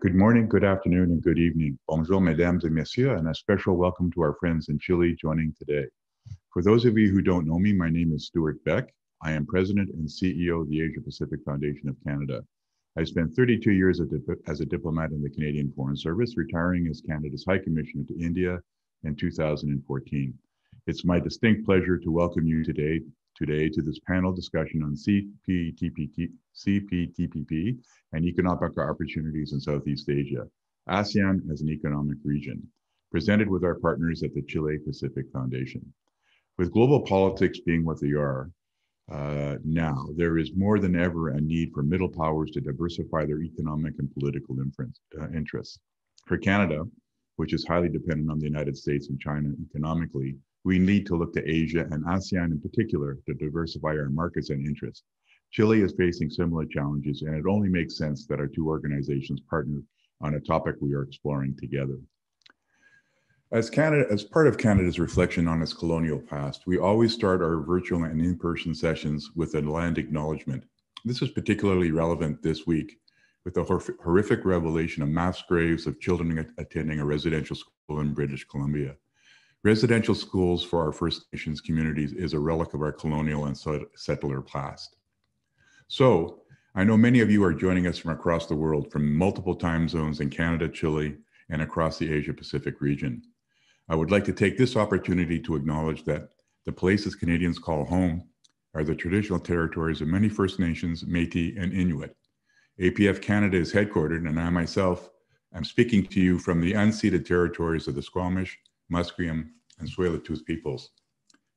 Good morning, good afternoon, and good evening. Bonjour, mesdames et messieurs, and a special welcome to our friends in Chile joining today. For those of you who don't know me, my name is Stuart Beck. I am President and CEO of the Asia Pacific Foundation of Canada. I spent 32 years as a diplomat in the Canadian Foreign Service, retiring as Canada's High Commissioner to India in 2014. It's my distinct pleasure to welcome you today to this panel discussion on CPTPP and economic opportunities in Southeast Asia, ASEAN as an economic region, presented with our partners at the Chile Pacific Foundation. With global politics being what they are now, there is more than ever a need for middle powers to diversify their economic and political interests. For Canada, which is highly dependent on the United States and China economically, we need to look to Asia and ASEAN in particular to diversify our markets and interests. Chile is facing similar challenges, and it only makes sense that our two organizations partner on a topic we are exploring together. As part of Canada's reflection on its colonial past, we always start our virtual and in-person sessions with a land acknowledgement. This is particularly relevant this week with the horrific revelation of mass graves of children attending a residential school in British Columbia. Residential schools for our First Nations communities is a relic of our colonial and settler past. So, I know many of you are joining us from across the world, from multiple time zones in Canada, Chile, and across the Asia Pacific region. I would like to take this opportunity to acknowledge that the places Canadians call home are the traditional territories of many First Nations, Métis, and Inuit. APF Canada is headquartered, and I myself am speaking to you from the unceded territories of the Squamish, Musqueam, and Tsleil-Waututh peoples.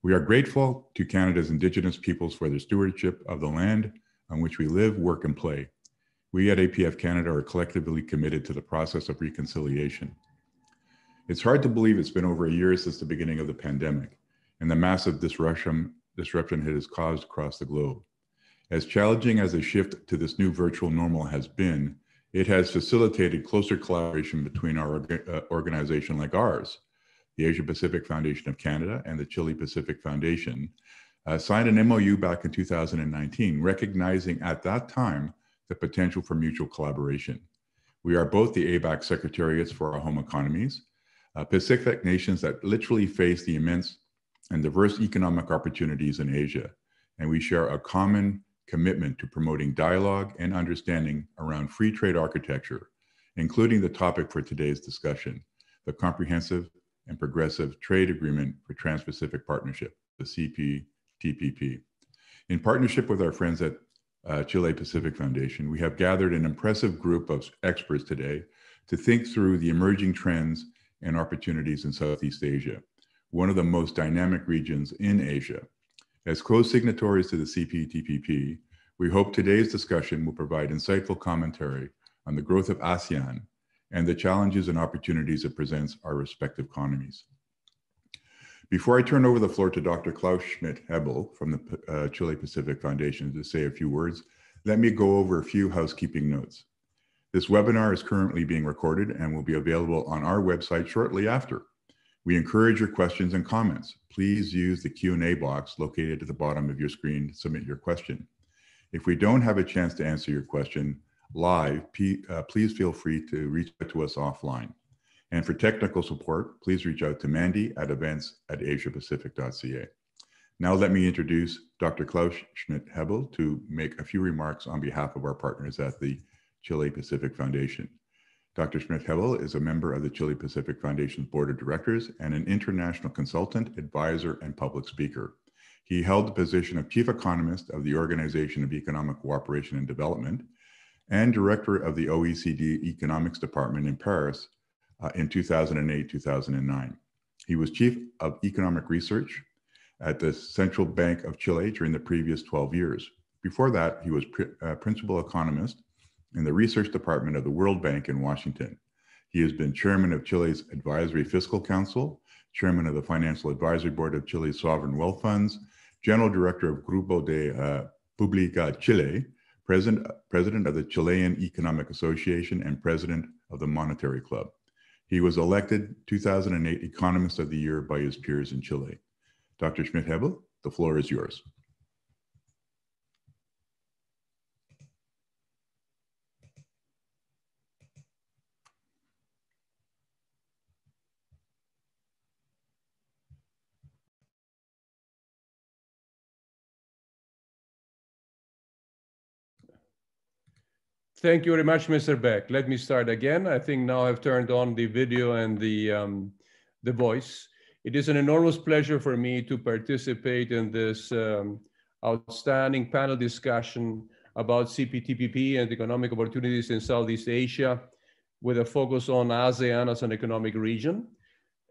We are grateful to Canada's Indigenous peoples for their stewardship of the land on which we live, work, and play. We at APF Canada are collectively committed to the process of reconciliation. It's hard to believe it's been over a year since the beginning of the pandemic and the massive disruption it has caused across the globe. As challenging as the shift to this new virtual normal has been, it has facilitated closer collaboration between our organization like ours. The Asia Pacific Foundation of Canada and the Chile Pacific Foundation signed an MOU back in 2019, recognizing at that time the potential for mutual collaboration. We are both the APEC secretariats for our home economies, Pacific nations that literally face the immense and diverse economic opportunities in Asia, and we share a common commitment to promoting dialogue and understanding around free trade architecture, including the topic for today's discussion, the Comprehensive and Progressive Trade Agreement for Trans-Pacific Partnership, the CPTPP. In partnership with our friends at Chile Pacific Foundation, we have gathered an impressive group of experts today to think through the emerging trends and opportunities in Southeast Asia, one of the most dynamic regions in Asia. As co-signatories to the CPTPP, we hope today's discussion will provide insightful commentary on the growth of ASEAN and the challenges and opportunities it presents our respective economies. Before I turn over the floor to Dr. Klaus Schmidt-Hebel from the Chile Pacific Foundation to say a few words, let me go over a few housekeeping notes. This webinar is currently being recorded and will be available on our website shortly after. We encourage your questions and comments. Please use the Q&A box located at the bottom of your screen to submit your question. If we don't have a chance to answer your question live, please feel free to reach out to us offline. And for technical support, please reach out to Mandy at events@asiapacific.ca. Now let me introduce Dr. Klaus Schmidt-Hebel to make a few remarks on behalf of our partners at the Chile Pacific Foundation. Dr. Schmidt-Hebel is a member of the Chile Pacific Foundation's Board of Directors and an international consultant, advisor, and public speaker. He held the position of Chief Economist of the Organization of Economic Cooperation and Development and Director of the OECD Economics Department in Paris in 2008-2009. He was Chief of Economic Research at the Central Bank of Chile during the previous 12 years. Before that, he was Principal Economist in the Research Department of the World Bank in Washington. He has been Chairman of Chile's Advisory Fiscal Council, Chairman of the Financial Advisory Board of Chile's Sovereign Wealth Funds, General Director of Grupo de Publica Chile, President of the Chilean Economic Association, and President of the Monetary Club. He was elected 2008 Economist of the Year by his peers in Chile. Dr. Schmidt-Hebel, the floor is yours. Thank you very much, Mr. Beck. Let me start again. I think now I've turned on the video and the voice. It is an enormous pleasure for me to participate in this outstanding panel discussion about CPTPP and economic opportunities in Southeast Asia, with a focus on ASEAN as an economic region.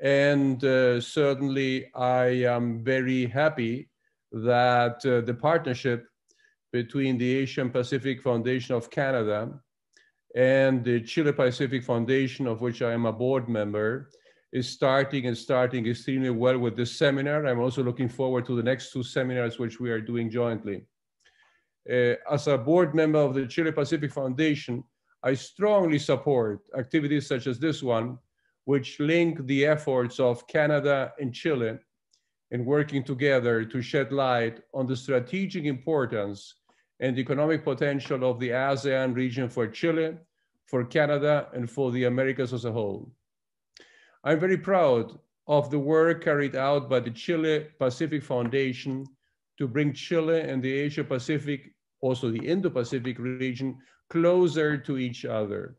And certainly I am very happy that the partnership between the Asian Pacific Foundation of Canada and the Chile Pacific Foundation, of which I am a board member, is starting extremely well with this seminar. I'm also looking forward to the next two seminars which we are doing jointly. As a board member of the Chile Pacific Foundation, I strongly support activities such as this one, which link the efforts of Canada and Chile in working together to shed light on the strategic importance and economic potential of the ASEAN region for Chile, for Canada, and for the Americas as a whole. I'm very proud of the work carried out by the Chile Pacific Foundation to bring Chile and the Asia Pacific, also the Indo-Pacific region, closer to each other.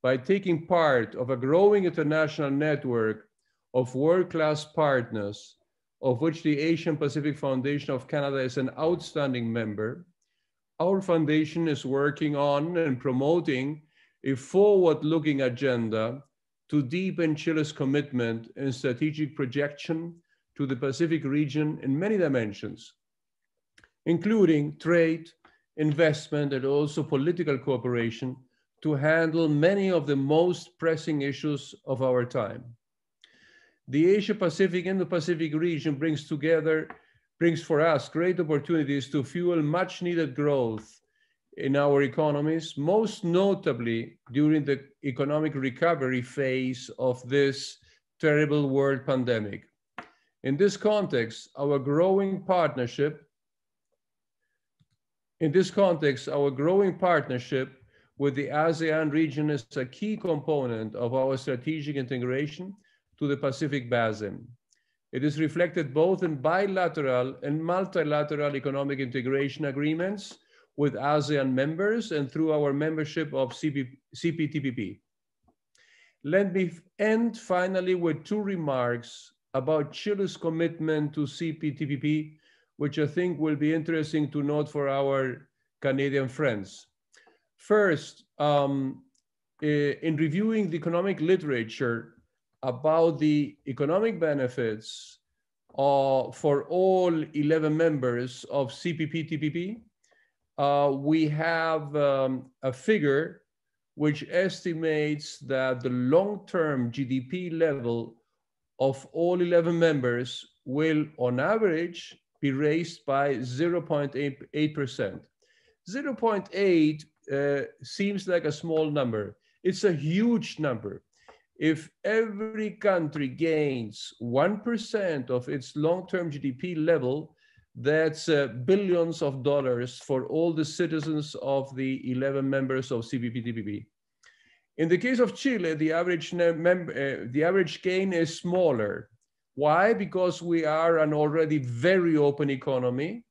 By taking part of a growing international network of world-class partners, of which the Asian Pacific Foundation of Canada is an outstanding member, our foundation is working on and promoting a forward-looking agenda to deepen Chile's commitment and strategic projection to the Pacific region in many dimensions, including trade, investment, and also political cooperation to handle many of the most pressing issues of our time. The Asia-Pacific and the Pacific region brings for us great opportunities to fuel much needed growth in our economies, most notably during the economic recovery phase of this terrible world pandemic. In this context, our growing partnership with the ASEAN region is a key component of our strategic integration to the Pacific Basin. It is reflected both in bilateral and multilateral economic integration agreements with ASEAN members and through our membership of CPTPP. Let me end finally with two remarks about Chile's commitment to CPTPP, which I think will be interesting to note for our Canadian friends. First, in reviewing the economic literature about the economic benefits for all 11 members of CPTPP, we have a figure which estimates that the long-term GDP level of all 11 members will, on average, be raised by 0.8%. 0.8 seems like a small number. It's a huge number. If every country gains 1% of its long-term GDP level, that's billions of dollars for all the citizens of the 11 members of CPTPP. In the case of Chile, the average gain is smaller. Why? Because we are an already very open economy.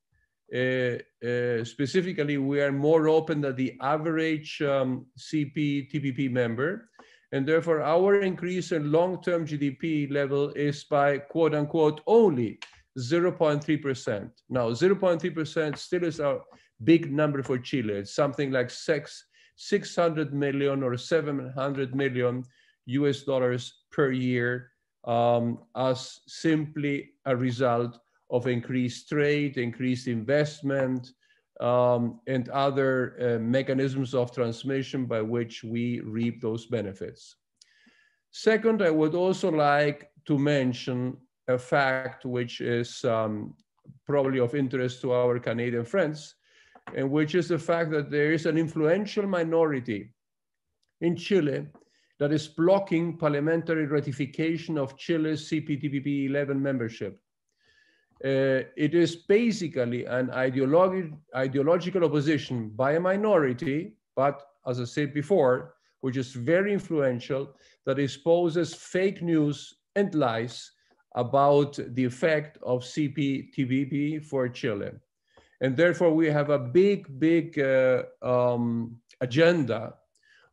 Specifically, we are more open than the average CPTPP member. And therefore, our increase in long-term GDP level is by, quote unquote, only 0.3%. Now, 0.3% still is a big number for Chile. It's something like 600 million or 700 million US dollars per year as simply a result of increased trade, increased investment, and other mechanisms of transmission by which we reap those benefits. Second, I would also like to mention a fact which is probably of interest to our Canadian friends, and which is the fact that there is an influential minority in Chile that is blocking parliamentary ratification of Chile's CPTPP 11 membership. It is basically an ideological opposition by a minority, but as I said before, which is very influential, that exposes fake news and lies about the effect of CPTPP for Chile. And therefore we have a big agenda,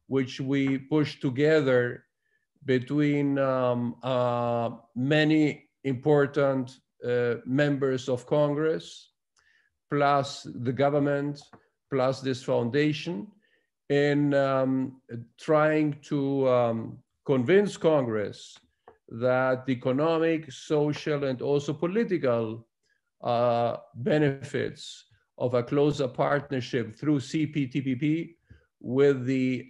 which we push together between many important members of Congress, plus the government, plus this foundation, in trying to convince Congress that the economic, social, and also political benefits of a closer partnership through CPTPP with the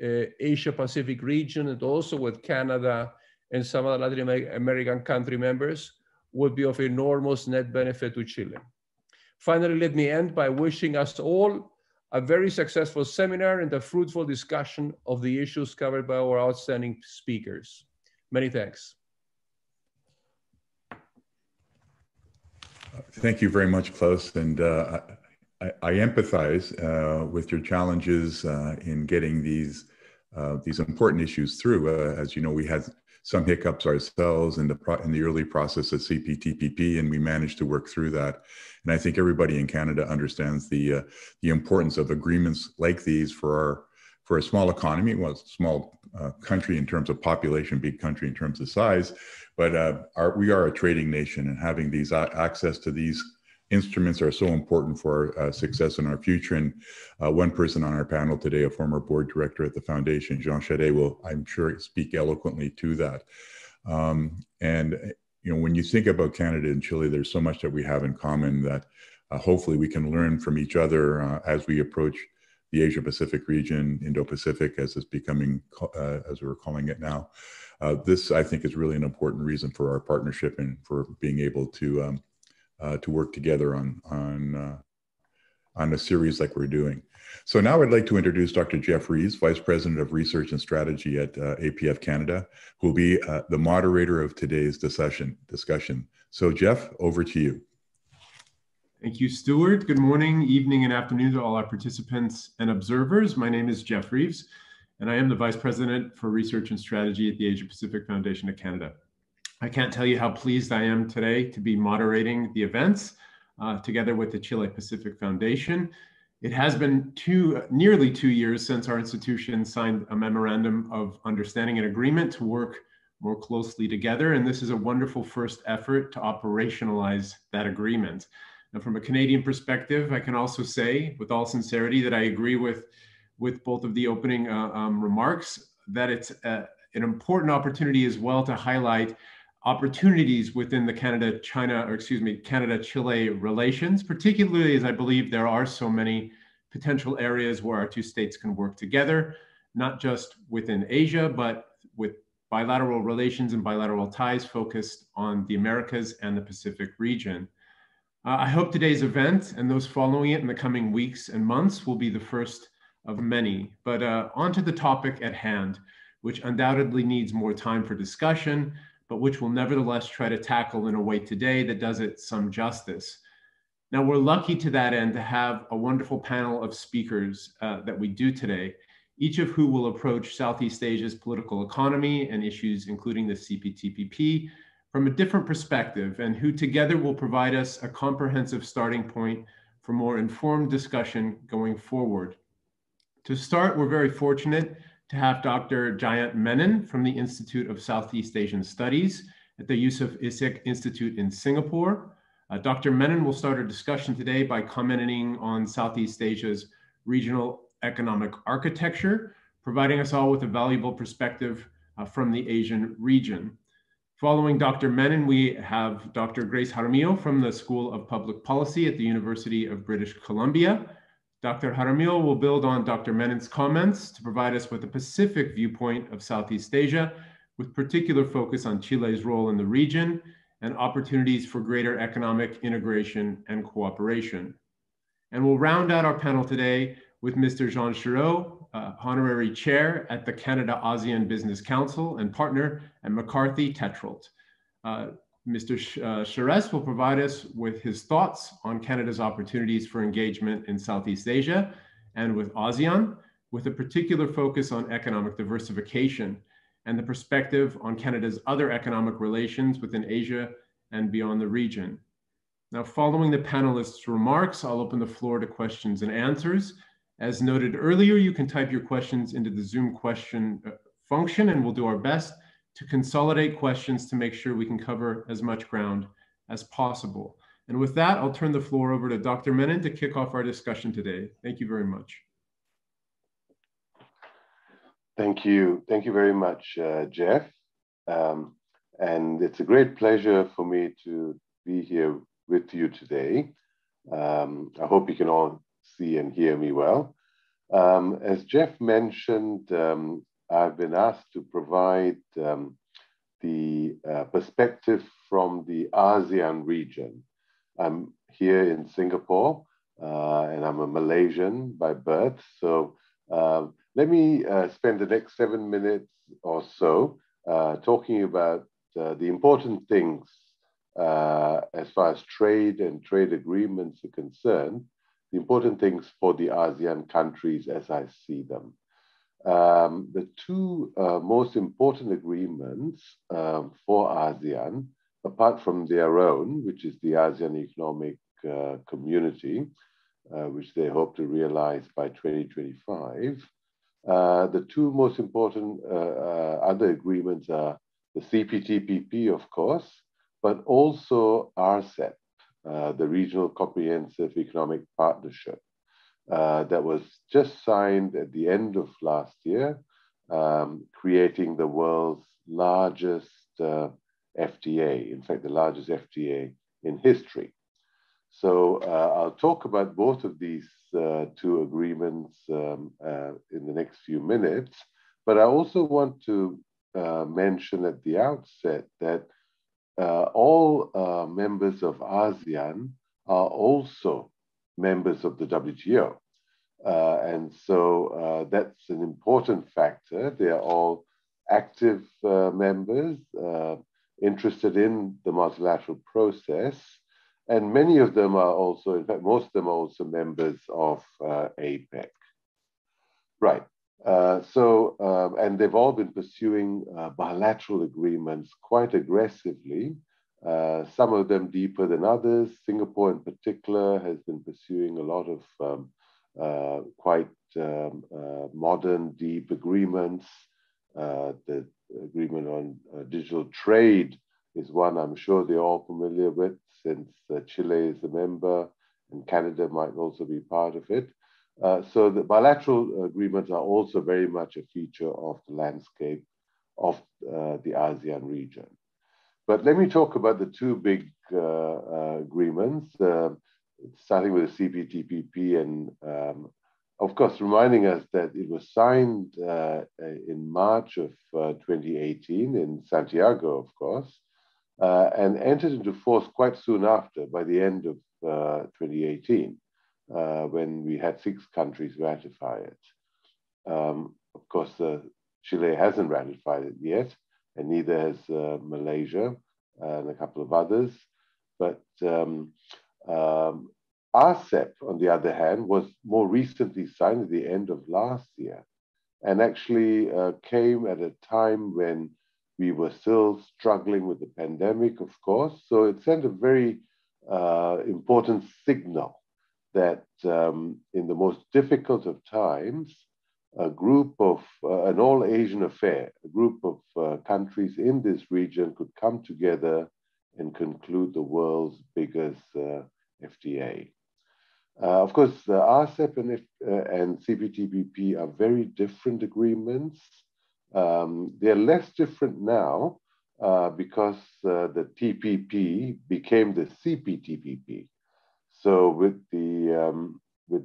Asia Pacific region and also with Canada and some other Latin American country members would be of enormous net benefit to Chile. Finally, let me end by wishing us all a very successful seminar and a fruitful discussion of the issues covered by our outstanding speakers. Many thanks. Thank you very much, Klaus. And I empathize with your challenges in getting these important issues through. As you know, we had some hiccups ourselves in the early process of CPTPP, and we managed to work through that. And I think everybody in Canada understands the importance of agreements like these for a small economy, well, small country in terms of population, big country in terms of size, but we are a trading nation, and having these access to these instruments are so important for our success in our future. And one person on our panel today, a former board director at the foundation, Jean Charest, will, I'm sure, speak eloquently to that. And you know, when you think about Canada and Chile, there's so much that we have in common that hopefully we can learn from each other as we approach the Asia Pacific region, Indo-Pacific, as it's becoming, as we're calling it now. This, I think, is really an important reason for our partnership and for being able to work together on a series like we're doing. So now I'd like to introduce Dr. Jeff Reeves, Vice President of Research and Strategy at APF Canada, who will be the moderator of today's discussion. So Jeff, over to you. Thank you, Stuart. Good morning, evening, and afternoon to all our participants and observers. My name is Jeff Reeves, and I am the Vice President for Research and Strategy at the Asia Pacific Foundation of Canada. I can't tell you how pleased I am today to be moderating the events together with the Chile Pacific Foundation. It has been nearly 2 years since our institution signed a memorandum of understanding and agreement to work more closely together, and this is a wonderful first effort to operationalize that agreement. Now, from a Canadian perspective, I can also say with all sincerity that I agree with both of the opening remarks, that it's an important opportunity as well to highlight opportunities within the Canada-Chile relations, particularly as I believe there are so many potential areas where our two states can work together, not just within Asia, but with bilateral relations and bilateral ties focused on the Americas and the Pacific region. I hope today's event and those following it in the coming weeks and months will be the first of many. But onto the topic at hand, which undoubtedly needs more time for discussion, but which we'll nevertheless try to tackle in a way today that does it some justice. Now, we're lucky to that end to have a wonderful panel of speakers that we do today, each of who will approach Southeast Asia's political economy and issues including the CPTPP from a different perspective, and who together will provide us a comprehensive starting point for more informed discussion going forward. To start, we're very fortunate to have Dr. Jayant Menon from the Institute of Southeast Asian Studies at the Yusof Ishak Institute in Singapore. Dr. Menon will start our discussion today by commenting on Southeast Asia's regional economic architecture, providing us all with a valuable perspective from the Asian region. Following Dr. Menon, we have Dr. Grace Jaramillo from the School of Public Policy at the University of British Columbia. Dr. Jaramillo will build on Dr. Menon's comments to provide us with a Pacific viewpoint of Southeast Asia, with particular focus on Chile's role in the region and opportunities for greater economic integration and cooperation. And we'll round out our panel today with Mr. Jean Charest, Honorary Chair at the Canada-ASEAN Business Council and partner at McCarthy Tetrault. Mr. Charest will provide us with his thoughts on Canada's opportunities for engagement in Southeast Asia and with ASEAN, with a particular focus on economic diversification and the perspective on Canada's other economic relations within Asia and beyond the region. Now, following the panelists' remarks, I'll open the floor to questions and answers. As noted earlier, you can type your questions into the Zoom question function, and we'll do our best to consolidate questions to make sure we can cover as much ground as possible. And with that, I'll turn the floor over to Dr. Menon to kick off our discussion today. Thank you very much. Thank you. Thank you very much, Jeff. And it's a great pleasure for me to be here with you today. I hope you can all see and hear me well. As Jeff mentioned, I've been asked to provide the perspective from the ASEAN region. I'm here in Singapore, and I'm a Malaysian by birth. So let me spend the next 7 minutes or so talking about the important things as far as trade and trade agreements are concerned, the important things for the ASEAN countries as I see them. The two most important agreements for ASEAN, apart from their own, which is the ASEAN Economic Community, which they hope to realize by 2025, the two most important other agreements are the CPTPP, of course, but also RCEP, the Regional Comprehensive Economic Partnership, that was just signed at the end of last year, creating the world's largest FTA, in fact, the largest FTA in history. So I'll talk about both of these two agreements in the next few minutes, but I also want to mention at the outset that all members of ASEAN are also members of the WTO. And so that's an important factor. They are all active members, interested in the multilateral process. And many of them are also, in fact, most of them are also members of APEC. Right. And they've all been pursuing bilateral agreements quite aggressively, some of them deeper than others. Singapore in particular has been pursuing a lot of quite modern, deep agreements. The agreement on digital trade is one I'm sure they're all familiar with, since Chile is a member and Canada might also be part of it. So the bilateral agreements are also very much a feature of the landscape of the ASEAN region. But let me talk about the two big agreements, starting with the CPTPP, and of course, reminding us that it was signed in March of 2018 in Santiago, of course, and entered into force quite soon after, by the end of 2018. When we had 6 countries ratify it. Of course, Chile hasn't ratified it yet, and neither has Malaysia and a couple of others. But RCEP, on the other hand, was more recently signed at the end of last year, and actually came at a time when we were still struggling with the pandemic, of course. So it sent a very important signal that in the most difficult of times, a group of, an all-Asian affair, a group of countries in this region could come together and conclude the world's biggest FTA. Of course, the RCEP and CPTPP are very different agreements. They're less different now because the TPP became the CPTPP. So with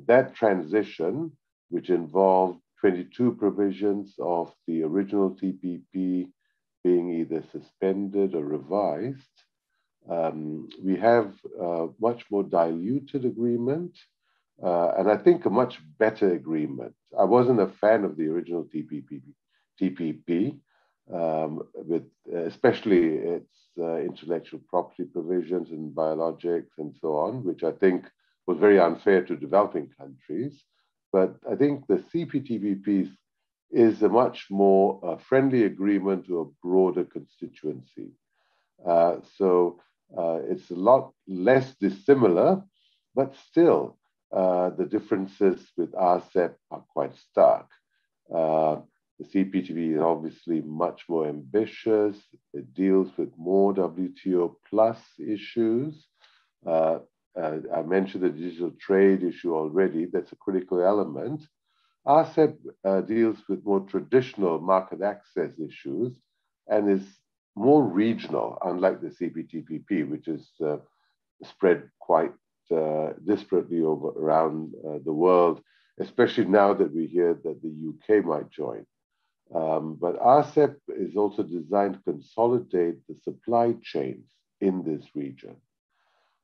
that transition, which involved 22 provisions of the original TPP being either suspended or revised, we have a much more diluted agreement, and I think a much better agreement. I wasn't a fan of the original TPP, with especially its intellectual property provisions and biologics and so on, which I think was very unfair to developing countries. But I think the CPTPP is a much more friendly agreement to a broader constituency. So it's a lot less dissimilar, but still the differences with RCEP are quite stark. The CPTPP is obviously much more ambitious. It deals with more WTO plus issues. I mentioned the digital trade issue already. That's a critical element. RCEP deals with more traditional market access issues and is more regional, unlike the CPTPP, which is spread quite disparately around the world, especially now that we hear that the UK might join. But RCEP is also designed to consolidate the supply chains in this region.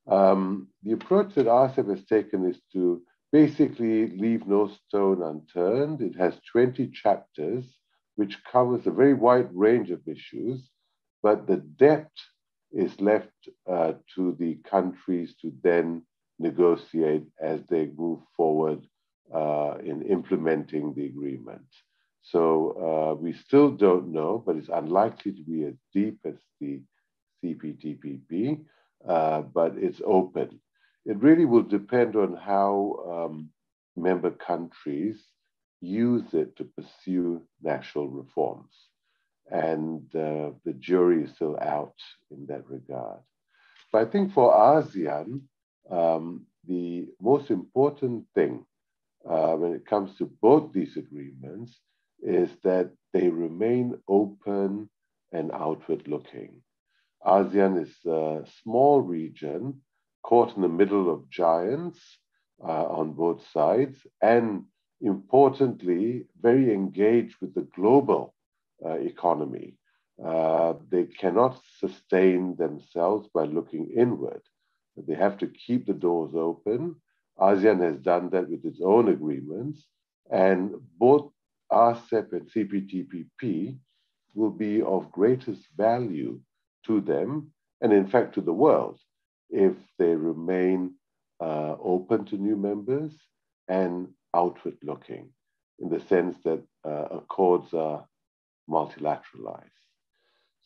The approach that RCEP has taken is to basically leave no stone unturned. It has 20 chapters, which covers a very wide range of issues, but the depth is left to the countries to then negotiate as they move forward in implementing the agreement. So we still don't know, but it's unlikely to be as deep as the CPTPP, but it's open. It really will depend on how member countries use it to pursue national reforms. And the jury is still out in that regard. But I think for ASEAN, the most important thing when it comes to both these agreements is that they remain open and outward looking. ASEAN is a small region caught in the middle of giants on both sides, and importantly, very engaged with the global economy. They cannot sustain themselves by looking inward. They have to keep the doors open. ASEAN has done that with its own agreements, and both RCEP and CPTPP will be of greatest value to them, and in fact to the world, if they remain open to new members and outward looking, in the sense that accords are multilateralized.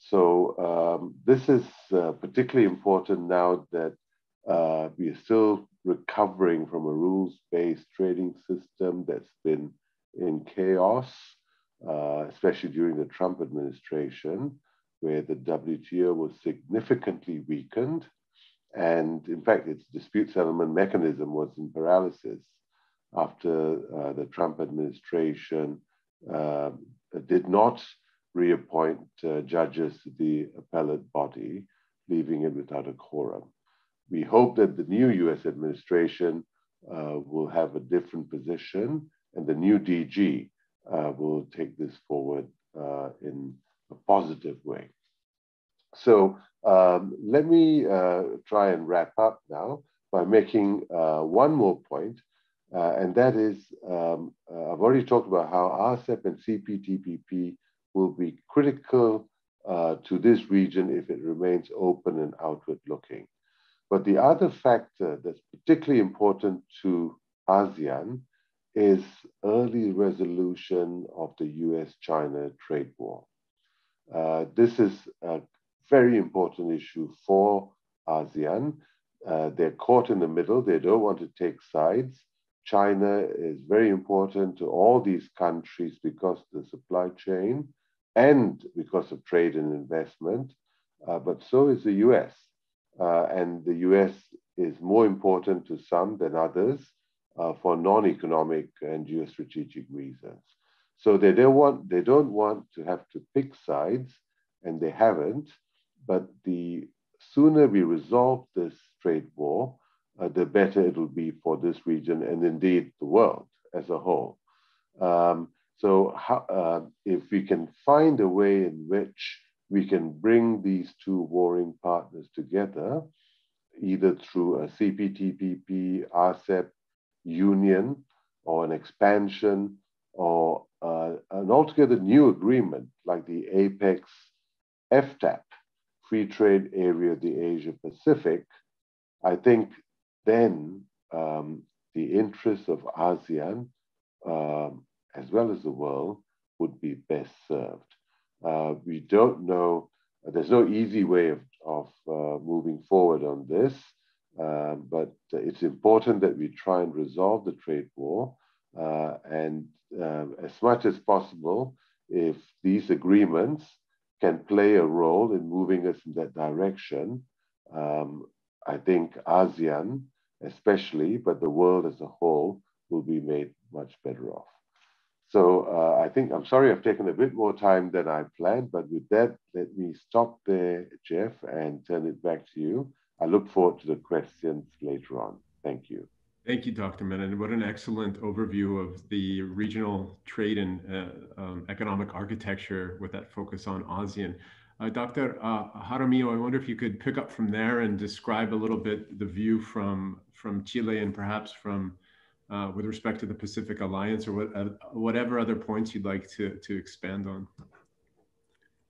So this is particularly important now that we are still recovering from a rules-based trading system that's been in chaos, especially during the Trump administration, where the WTO was significantly weakened. And in fact, its dispute settlement mechanism was in paralysis after the Trump administration did not reappoint judges to the appellate body, leaving it without a quorum. We hope that the new US administration will have a different position, and the new DG will take this forward in a positive way. So let me try and wrap up now by making one more point, and that is, I've already talked about how RCEP and CPTPP will be critical to this region if it remains open and outward looking. But the other factor that's particularly important to ASEAN is early resolution of the US-China trade war. This is a very important issue for ASEAN. They're caught in the middle. They don't want to take sides. China is very important to all these countries because of the supply chain and because of trade and investment, but so is the US. And the US is more important to some than others for non-economic and geostrategic reasons. So they don't want to have to pick sides, and they haven't. But the sooner we resolve this trade war, the better it will be for this region and indeed the world as a whole. If we can find a way in which we can bring these two warring partners together, either through a CPTPP, RCEP union, or an expansion, or an altogether new agreement like the APEC FTAP, Free Trade Area of the Asia Pacific, I think then the interests of ASEAN, as well as the world, would be best served. We don't know, there's no easy way of moving forward on this. but it's important that we try and resolve the trade war. And as much as possible, if these agreements can play a role in moving us in that direction, I think ASEAN especially, but the world as a whole, will be made much better off. So I think, I'm sorry I've taken a bit more time than I planned, but with that, let me stop there, Jeff, and turn it back to you. I look forward to the questions later on. Thank you. Thank you, Dr. Menon. What an excellent overview of the regional trade and economic architecture with that focus on ASEAN. Dr. Jaramillo, I wonder if you could pick up from there and describe a little bit the view from Chile and perhaps from with respect to the Pacific Alliance, or whatever other points you'd like to expand on.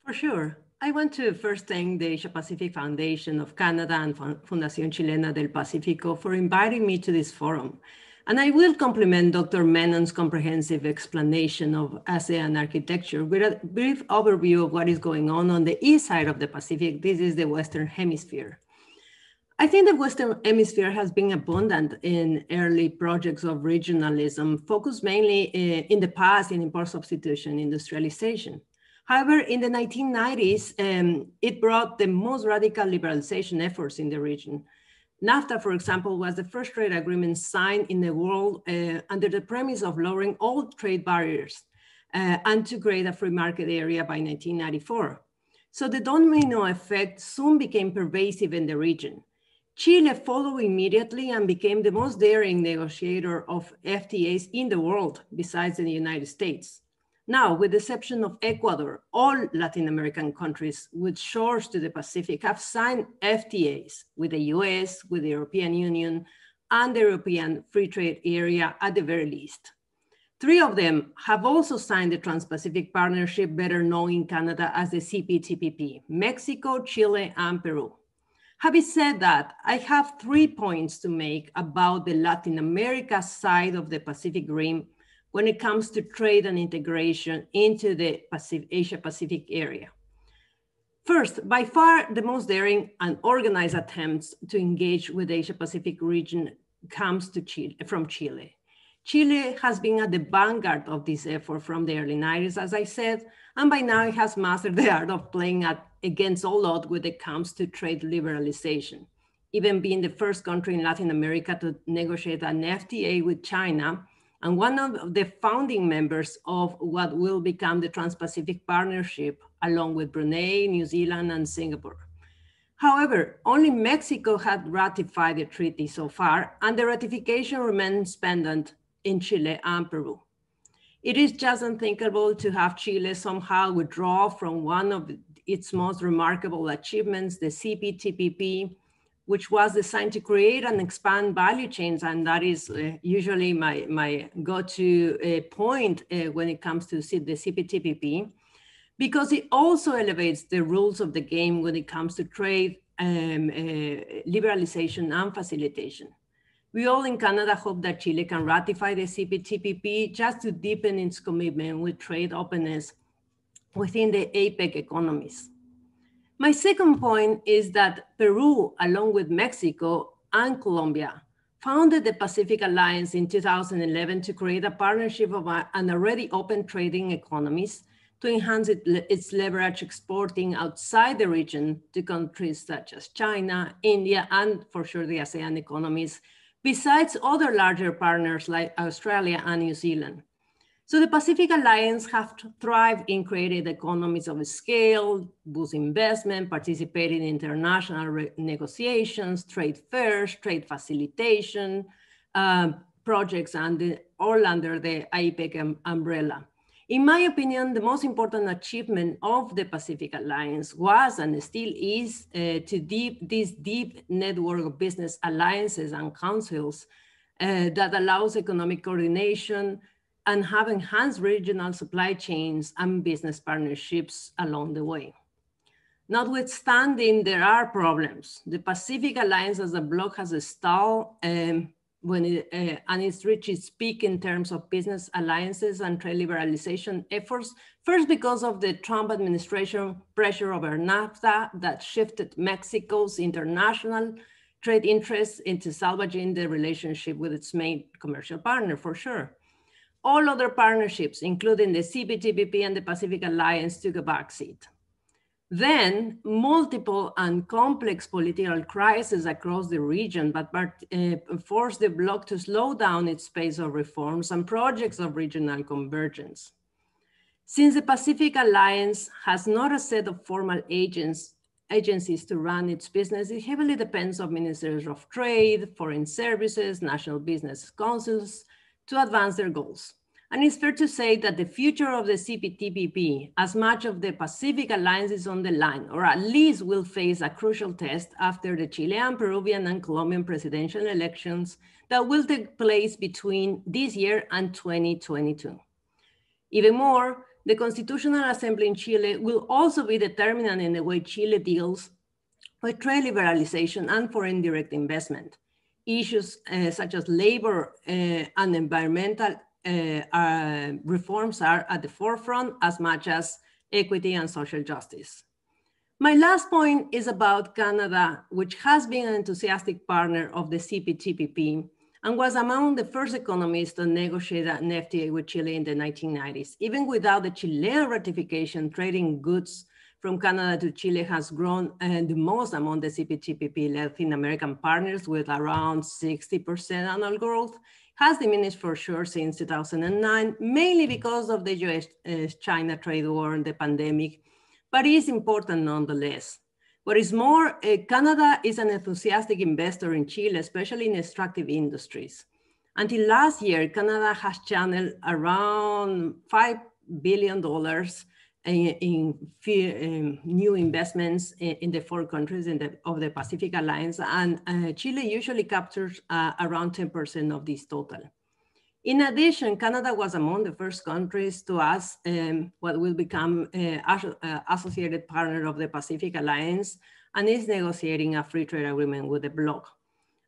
For sure. I want to first thank the Asia Pacific Foundation of Canada and Fundación Chilena del Pacífico for inviting me to this forum. And I will complement Dr. Menon's comprehensive explanation of ASEAN architecture with a brief overview of what is going on the east side of the Pacific. This is the Western Hemisphere. I think the Western Hemisphere has been abundant in early projects of regionalism, focused mainly in the past in import substitution industrialization. However, in the 1990s, it brought the most radical liberalization efforts in the region. NAFTA, for example, was the first trade agreement signed in the world under the premise of lowering all trade barriers and to create a free market area by 1994. So the domino effect soon became pervasive in the region. Chile followed immediately and became the most daring negotiator of FTAs in the world, besides the United States. Now, with the exception of Ecuador, all Latin American countries with shores to the Pacific have signed FTAs with the US, with the European Union, and the European Free Trade Area at the very least. 3 of them have also signed the Trans-Pacific Partnership, better known in Canada as the CPTPP, Mexico, Chile, and Peru. Having said that, I have 3 points to make about the Latin America side of the Pacific Rim when it comes to trade and integration into the Asia-Pacific area. First, by far the most daring and organized attempts to engage with the Asia-Pacific region comes from Chile. Chile has been at the vanguard of this effort from the early 90s, as I said, and by now it has mastered the art of playing against all odds when it comes to trade liberalization, even being the first country in Latin America to negotiate an FTA with China, and one of the founding members of what will become the Trans-Pacific Partnership, along with Brunei, New Zealand, and Singapore. However, only Mexico had ratified the treaty so far, and the ratification remains pending in Chile and Peru. It is just unthinkable to have Chile somehow withdraw from one of its most remarkable achievements, the CPTPP, which was designed to create and expand value chains. And that is usually my go-to point when it comes to the CPTPP, because it also elevates the rules of the game when it comes to trade, liberalization, and facilitation. We all in Canada hope that Chile can ratify the CPTPP just to deepen its commitment with trade openness within the APEC economies. My second point is that Peru, along with Mexico and Colombia, founded the Pacific Alliance in 2011 to create a partnership of an already open trading economies to enhance its leverage exporting outside the region to countries such as China, India, and for sure the ASEAN economies, besides other larger partners like Australia and New Zealand. So the Pacific Alliance have thrived in creating economies of scale, boost investment, participating in international negotiations, trade fairs, trade facilitation, projects, and all under the APEC umbrella. In my opinion, the most important achievement of the Pacific Alliance was and still is this deep network of business alliances and councils that allows economic coordination and have enhanced regional supply chains and business partnerships along the way. Notwithstanding, there are problems. The Pacific Alliance as a bloc has stalled and it's reached its peak in terms of business alliances and trade liberalization efforts, first because of the Trump administration pressure over NAFTA that shifted Mexico's international trade interests into salvaging the relationship with its main commercial partner, for sure. All other partnerships, including the CPTPP and the Pacific Alliance, took a backseat. Then multiple and complex political crises across the region but forced the bloc to slow down its pace of reforms and projects of regional convergence. Since the Pacific Alliance has not a set of formal agencies to run its business, it heavily depends on ministers of trade, foreign services, national business councils to advance their goals. And it's fair to say that the future of the CPTPP, as much of the Pacific Alliance is on the line, or at least will face a crucial test after the Chilean, Peruvian, and Colombian presidential elections that will take place between this year and 2022. Even more, the Constitutional Assembly in Chile will also be determinant in the way Chile deals with trade liberalization and foreign direct investment. Issues such as labor and environmental reforms are at the forefront as much as equity and social justice. My last point is about Canada, which has been an enthusiastic partner of the CPTPP and was among the first economies to negotiate an FTA with Chile in the 1990s. Even without the Chilean ratification, trading goods from Canada to Chile has grown the most among the CPTPP Latin American partners, with around 60% annual growth, has diminished for sure since 2009, mainly because of the US-China trade war and the pandemic, but is important nonetheless. What is more, Canada is an enthusiastic investor in Chile, especially in extractive industries. Until last year, Canada has channeled around $5 billion in new investments in the 4 countries of the Pacific Alliance, and Chile usually captures around 10% of this total. In addition, Canada was among the first countries to ask what will become associated partner of the Pacific Alliance and is negotiating a free trade agreement with the bloc.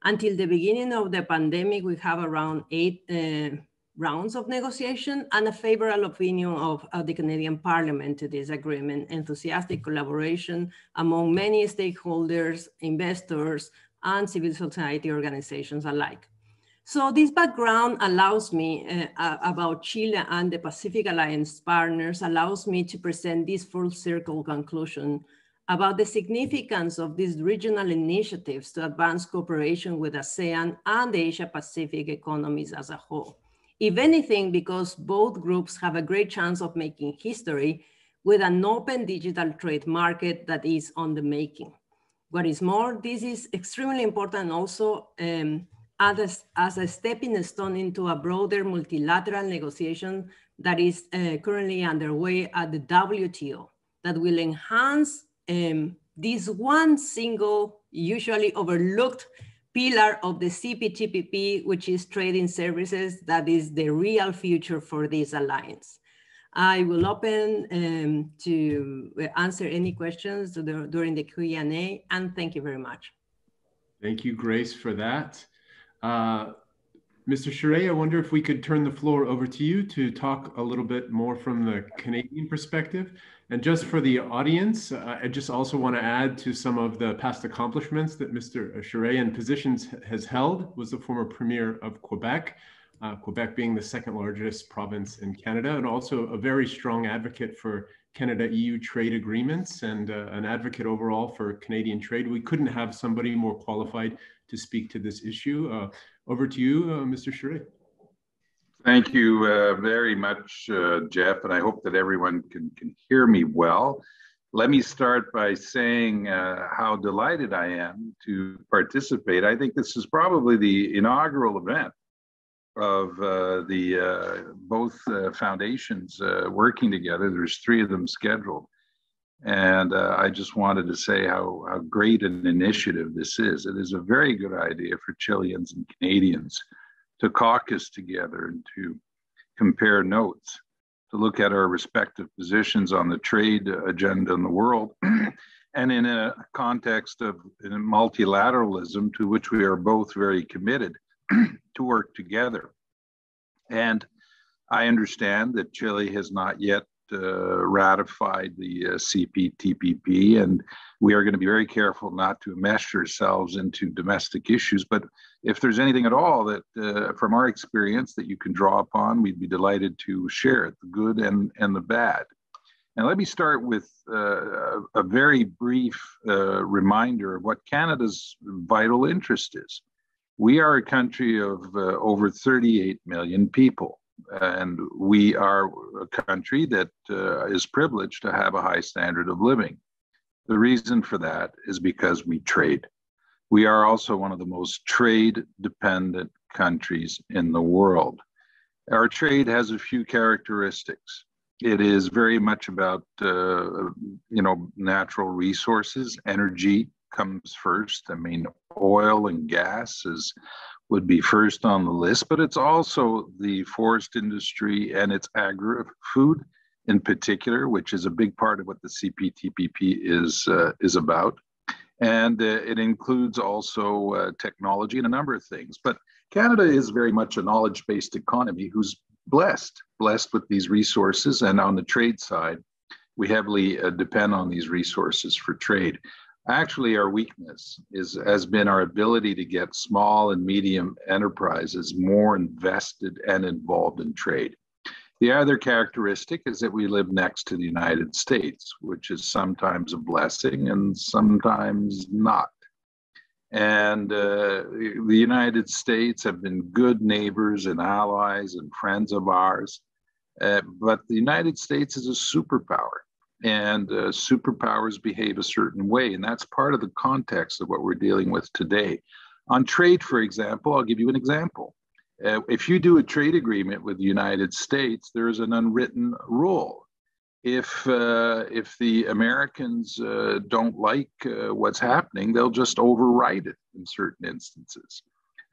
Until the beginning of the pandemic, we have around 8 rounds of negotiation and a favorable opinion of the Canadian Parliament to this agreement, enthusiastic collaboration among many stakeholders, investors, and civil society organizations alike. So this background allows me, about Chile and the Pacific Alliance partners, allows me to present this full circle conclusion about the significance of these regional initiatives to advance cooperation with ASEAN and the Asia Pacific economies as a whole. If anything, because both groups have a great chance of making history with an open digital trade market that is on the making. What is more, this is extremely important also as a stepping stone into a broader multilateral negotiation that is currently underway at the WTO that will enhance this one single, usually overlooked pillar of the CPTPP, which is trading services, that is the real future for this alliance. I will open to answer any questions during the Q&A, and thank you very much. Thank you, Grace, for that. Mr. Chire, I wonder if we could turn the floor over to you to talk a little bit more from the Canadian perspective. And just for the audience, I just also want to add to some of the past accomplishments that Mr. Chire and positions has held, was the former Premier of Quebec, Quebec being the 2nd largest province in Canada, and also a very strong advocate for Canada-EU trade agreements and an advocate overall for Canadian trade. We couldn't have somebody more qualified to speak to this issue. Over to you, Mr. Chire. Thank you very much, Jeff, and I hope that everyone can hear me well. Let me start by saying how delighted I am to participate. I think this is probably the inaugural event of both foundations working together. There's 3 of them scheduled. And I just wanted to say how great an initiative this is. It is a very good idea for Chileans and Canadians to caucus together and to compare notes, to look at our respective positions on the trade agenda in the world, and in a context of multilateralism to which we are both very committed to work together. And I understand that Chile has not yet ratified the CPTPP, and we are going to be very careful not to mesh ourselves into domestic issues. But if there's anything at all that, from our experience, that you can draw upon, we'd be delighted to share it, the good and the bad. And let me start with a very brief reminder of what Canada's vital interest is. We are a country of over 38 million people, and we are a country that is privileged to have a high standard of living. The reason for that is because we trade. We are also one of the most trade-dependent countries in the world. Our trade has a few characteristics. It is very much about, natural resources. Energy comes first. I mean, oil and gas would be first on the list, but it's also the forest industry and its agri-food in particular, which is a big part of what the CPTPP is about. And it includes also technology and a number of things. But Canada is very much a knowledge-based economy who's blessed with these resources. And on the trade side, we heavily depend on these resources for trade. Actually, our weakness has been our ability to get small and medium enterprises more invested and involved in trade. The other characteristic is that we live next to the United States, which is sometimes a blessing and sometimes not. And the United States have been good neighbors and allies and friends of ours. But the United States is a superpower, and superpowers behave a certain way. And that's part of the context of what we're dealing with today. On trade, for example, I'll give you an example. If you do a trade agreement with the United States, there's an unwritten rule. If the Americans don't like what's happening, they'll just override it in certain instances.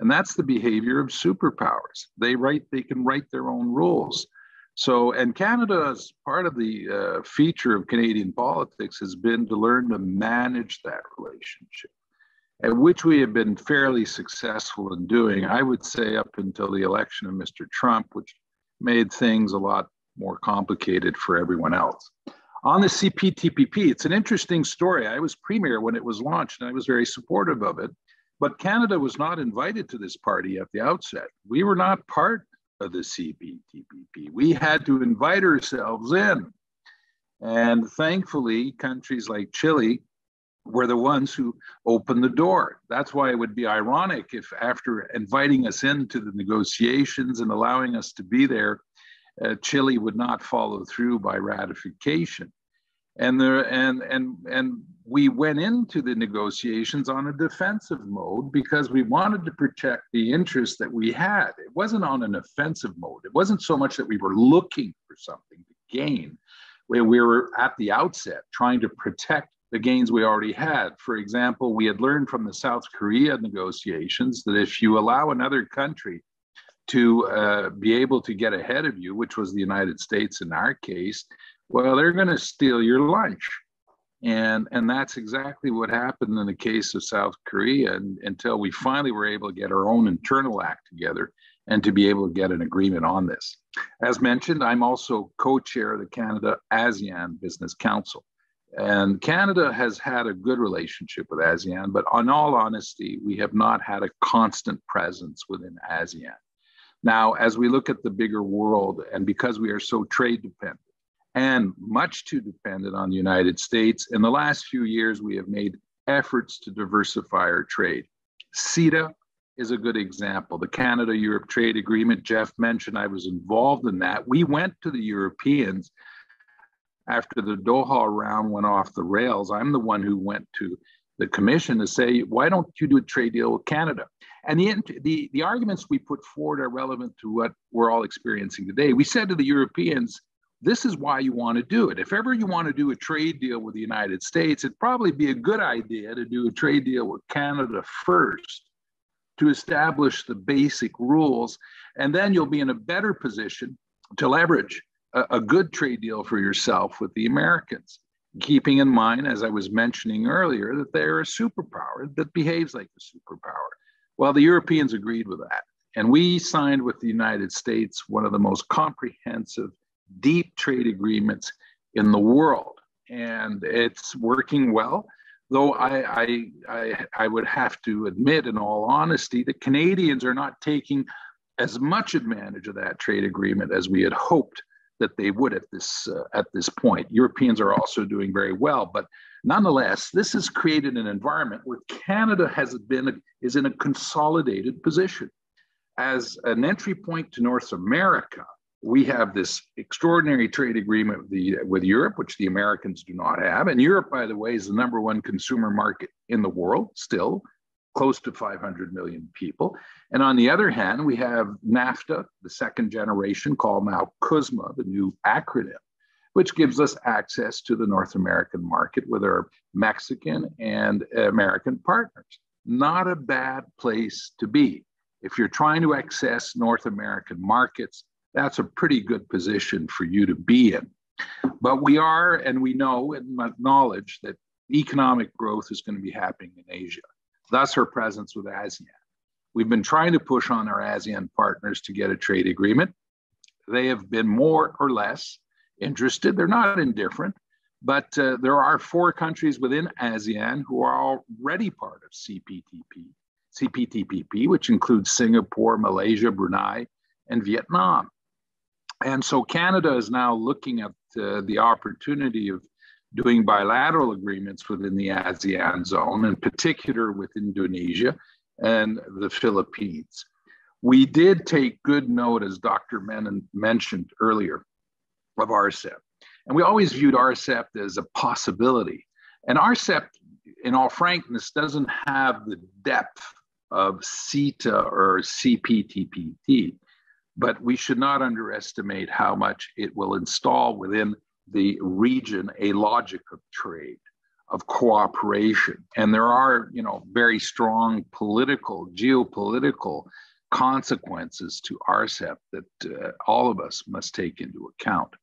And that's the behavior of superpowers. They can write their own rules. So, and Canada's part of the feature of Canadian politics has been to learn to manage that relationship, at which we have been fairly successful in doing, I would say, up until the election of Mr. Trump, which made things a lot more complicated for everyone else. On the CPTPP, it's an interesting story. I was premier when it was launched, and I was very supportive of it. But Canada was not invited to this party at the outset. We were not part of the CPTPP. We had to invite ourselves in. And thankfully, countries like Chile were the ones who opened the door. That's why it would be ironic if, after inviting us into the negotiations and allowing us to be there, Chile would not follow through by ratification. And we went into the negotiations on a defensive mode because we wanted to protect the interests that we had. It wasn't on an offensive mode. It wasn't so much that we were looking for something to gain. We were at the outset trying to protect the gains we already had. For example, we had learned from the South Korea negotiations that if you allow another country to be able to get ahead of you, which was the United States in our case, well, they're going to steal your lunch. And that's exactly what happened in the case of South Korea, until we finally were able to get our own internal act together and to be able to get an agreement on this. As mentioned, I'm also co-chair of the Canada ASEAN Business Council. And Canada has had a good relationship with ASEAN, but in all honesty, we have not had a constant presence within ASEAN. Now, as we look at the bigger world, and because we are so trade dependent and much too dependent on the United States, in the last few years, we have made efforts to diversify our trade. CETA is a good example. The Canada-Europe Trade Agreement, Jeff mentioned, I was involved in that. We went to the Europeans after the Doha round went off the rails. I'm the one who went to the Commission to say, why don't you do a trade deal with Canada? And the arguments we put forward are relevant to what we're all experiencing today. We said to the Europeans, this is why you want to do it. If ever you want to do a trade deal with the United States, it'd probably be a good idea to do a trade deal with Canada first to establish the basic rules. And then you'll be in a better position to leverage a good trade deal for yourself with the Americans, keeping in mind, as I was mentioning earlier, that they're a superpower that behaves like a superpower. Well, the Europeans agreed with that. And we signed with the United States one of the most comprehensive deep trade agreements in the world. And it's working well, though I would have to admit, in all honesty, that Canadians are not taking as much advantage of that trade agreement as we had hoped that they would at this point. Europeans are also doing very well, but nonetheless, this has created an environment where Canada is in a consolidated position. As an entry point to North America, we have this extraordinary trade agreement with Europe, which the Americans do not have. And Europe, by the way, is the #1 consumer market in the world, still close to 500 million people. And on the other hand, we have NAFTA, the second generation, called now CUSMA, the new acronym, which gives us access to the North American market with our Mexican and American partners. Not a bad place to be. If you're trying to access North American markets, that's a pretty good position for you to be in. But we are, and we know and acknowledge that economic growth is going to be happening in Asia. Thus our presence with ASEAN. We've been trying to push on our ASEAN partners to get a trade agreement. They have been more or less interested. They're not indifferent, but there are 4 countries within ASEAN who are already part of CPTPP, which includes Singapore, Malaysia, Brunei, and Vietnam. And so Canada is now looking at the opportunity of doing bilateral agreements within the ASEAN zone, in particular with Indonesia and the Philippines. We did take good note, as Dr. Menon mentioned earlier, of RCEP. And we always viewed RCEP as a possibility. And RCEP, in all frankness, doesn't have the depth of CETA or CPTPP, but we should not underestimate how much it will install within the region a logic of trade, of cooperation. And there are, very strong geopolitical consequences to RCEP that all of us must take into account.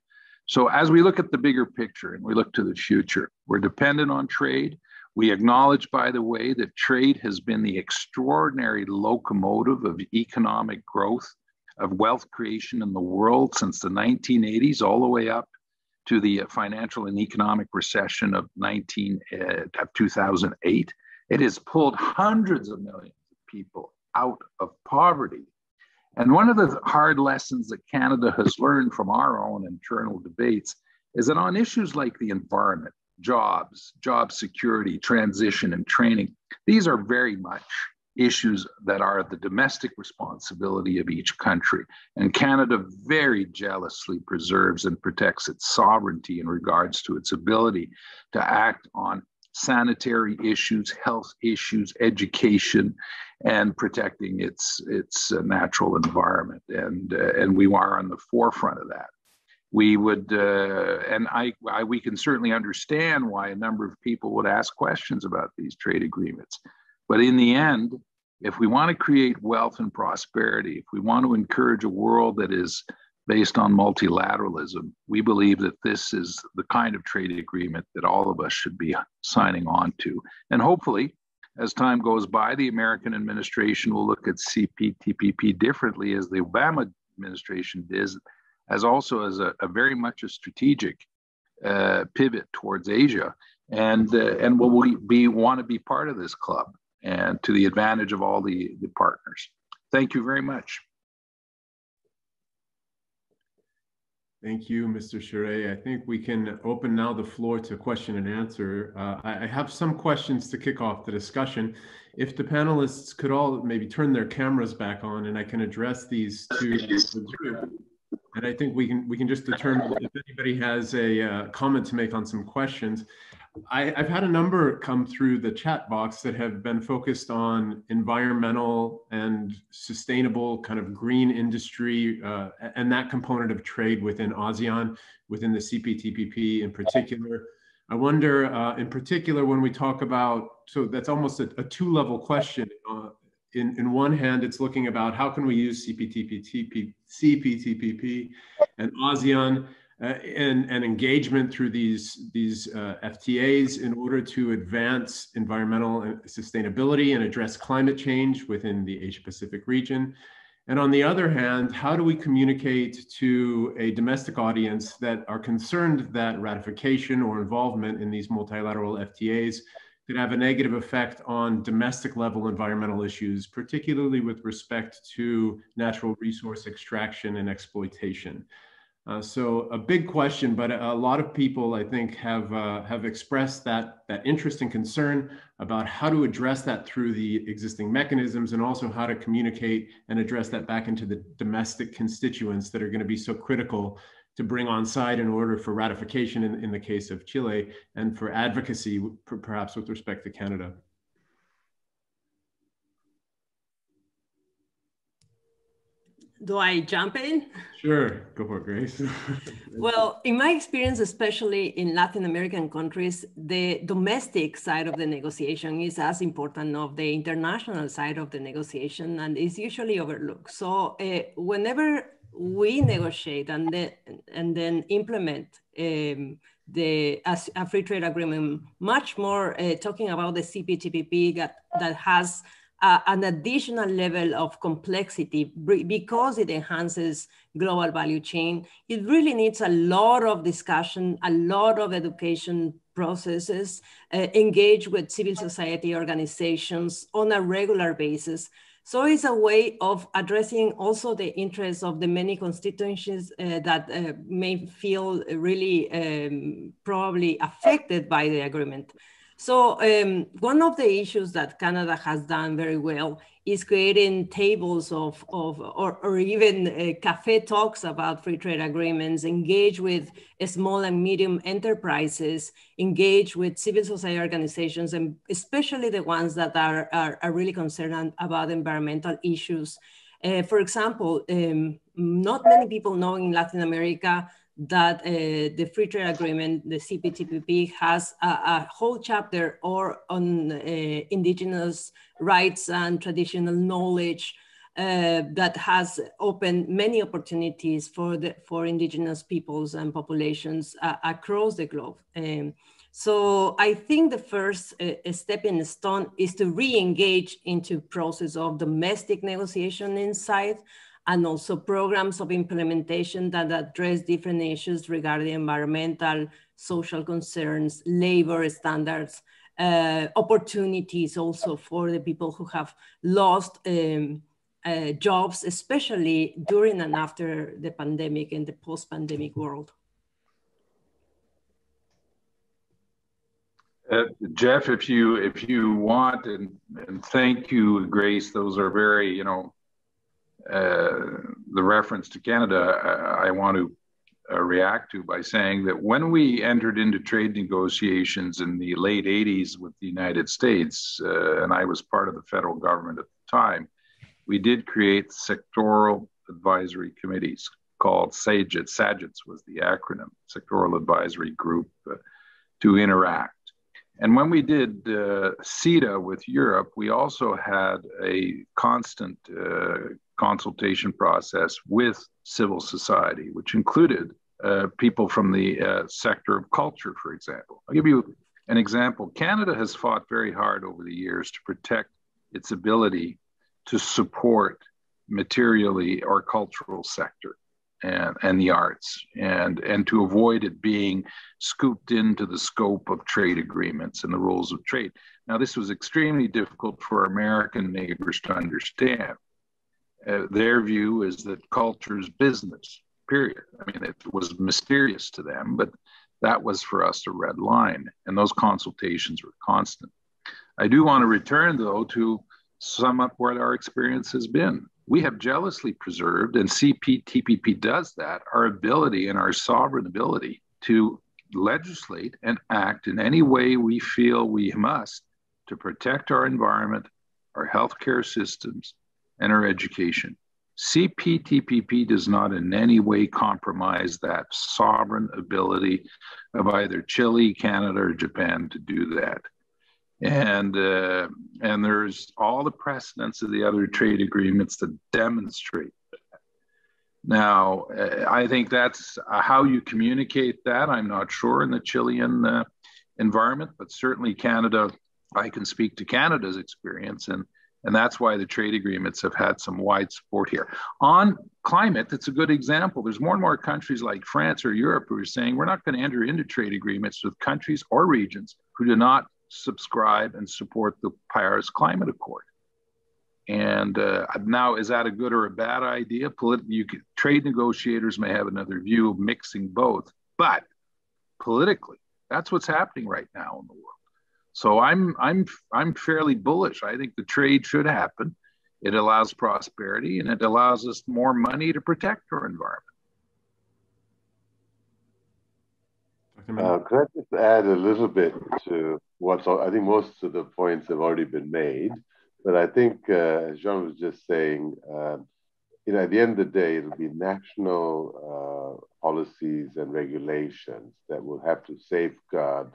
So as we look at the bigger picture and we look to the future, we're dependent on trade. We acknowledge, by the way, that trade has been the extraordinary locomotive of economic growth, of wealth creation in the world since the 1980s, all the way up to the financial and economic recession of 2008. It has pulled hundreds of millions of people out of poverty. And one of the hard lessons that Canada has learned from our own internal debates is that on issues like the environment, jobs, job security, transition, and training, these are very much issues that are the domestic responsibility of each country. And Canada very jealously preserves and protects its sovereignty in regards to its ability to act on sanitary issues, health issues, education, and protecting its natural environment. And we are on the forefront of that. We would, we can certainly understand why a number of people would ask questions about these trade agreements. But in the end, if we want to create wealth and prosperity, if we want to encourage a world that is based on multilateralism, we believe that this is the kind of trade agreement that all of us should be signing on to. And hopefully, as time goes by, the American administration will look at CPTPP differently, as the Obama administration did, as also as a very much a strategic pivot towards Asia. And will we want to be part of this club, and to the advantage of all the partners. Thank you very much. Thank you, Mr. Chire. I think we can open now the floor to question and answer. I have some questions to kick off the discussion. If the panelists could all maybe turn their cameras back on, and I can address these to the group. And I think we can just determine if anybody has a comment to make on some questions. I've had a number come through the chat box that have been focused on environmental and sustainable kind of green industry and that component of trade within ASEAN, within the CPTPP in particular. I wonder, in particular, when we talk about, so that's almost a two-level question. In one hand, it's looking about how can we use CPTPP and ASEAN and engagement through these FTAs in order to advance environmental sustainability and address climate change within the Asia Pacific region. And on the other hand, how do we communicate to a domestic audience that are concerned that ratification or involvement in these multilateral FTAs could have a negative effect on domestic level environmental issues, particularly with respect to natural resource extraction and exploitation? So a big question, but a lot of people, I think, have expressed that interest and concern about how to address that through the existing mechanisms, and also how to communicate and address that back into the domestic constituents that are going to be so critical to bring on side in order for ratification in the case of Chile, and for advocacy, perhaps with respect to Canada. Do I jump in? Sure, go for it, Grace. Well, in my experience, especially in Latin American countries, the domestic side of the negotiation is as important of the international side of the negotiation, and is usually overlooked. So whenever we negotiate and then implement a free trade agreement, much more talking about the CPTPP that has an additional level of complexity because it enhances global value chain. It really needs a lot of discussion, a lot of education processes, engage with civil society organizations on a regular basis. So it's a way of addressing also the interests of the many constituencies that may feel really probably affected by the agreement. So one of the issues that Canada has done very well is creating tables or even cafe talks about free trade agreements, engage with small and medium enterprises, engage with civil society organizations, and especially the ones that are really concerned about environmental issues. For example, not many people know in Latin America that the free trade agreement, the CPTPP, has a whole chapter on indigenous rights and traditional knowledge that has opened many opportunities for indigenous peoples and populations across the globe. So I think the first stepping stone is to re-engage into process of domestic negotiation inside, and also programs of implementation that address different issues regarding environmental, social concerns, labor standards, opportunities also for the people who have lost jobs, especially during and after the pandemic and the post-pandemic world. Jeff, if you want, and thank you, Grace, those are very, the reference to Canada, I want to react to by saying that when we entered into trade negotiations in the late 80s with the United States, and I was part of the federal government at the time, we did create sectoral advisory committees called SAGIT. SAGIT was the acronym, Sectoral Advisory Group, to interact. And when we did CETA with Europe, we also had a constant consultation process with civil society, which included people from the sector of culture, for example. I'll give you an example. Canada has fought very hard over the years to protect its ability to support materially our cultural sector and the arts, and to avoid it being scooped into the scope of trade agreements and the rules of trade. Now, this was extremely difficult for American neighbors to understand. Their view is that culture is business, period. I mean, it was mysterious to them, but that was for us a red line, and those consultations were constant. I do want to return, though, to sum up what our experience has been. We have jealously preserved, and CPTPP does that, our ability and our sovereign ability to legislate and act in any way we feel we must to protect our environment, our healthcare systems, and our education. CPTPP does not in any way compromise that sovereign ability of either Chile, Canada, or Japan to do that. And there's all the precedents of the other trade agreements that demonstrate that. Now, I think that's how you communicate that. I'm not sure in the Chilean environment, but certainly Canada, I can speak to Canada's experience, and And that's why the trade agreements have had some wide support here. On climate, it's a good example. There's more and more countries like France or Europe who are saying we're not going to enter into trade agreements with countries or regions who do not subscribe and support the Paris Climate Accord. And now, is that a good or a bad idea? Trade negotiators may have another view of mixing both, but politically, that's what's happening right now in the world. So I'm fairly bullish. I think the trade should happen. It allows prosperity and it allows us more money to protect our environment. Could I just add a little bit to I think most of the points have already been made, but I think, as Jean was just saying, at the end of the day, it'll be national policies and regulations that will have to safeguard,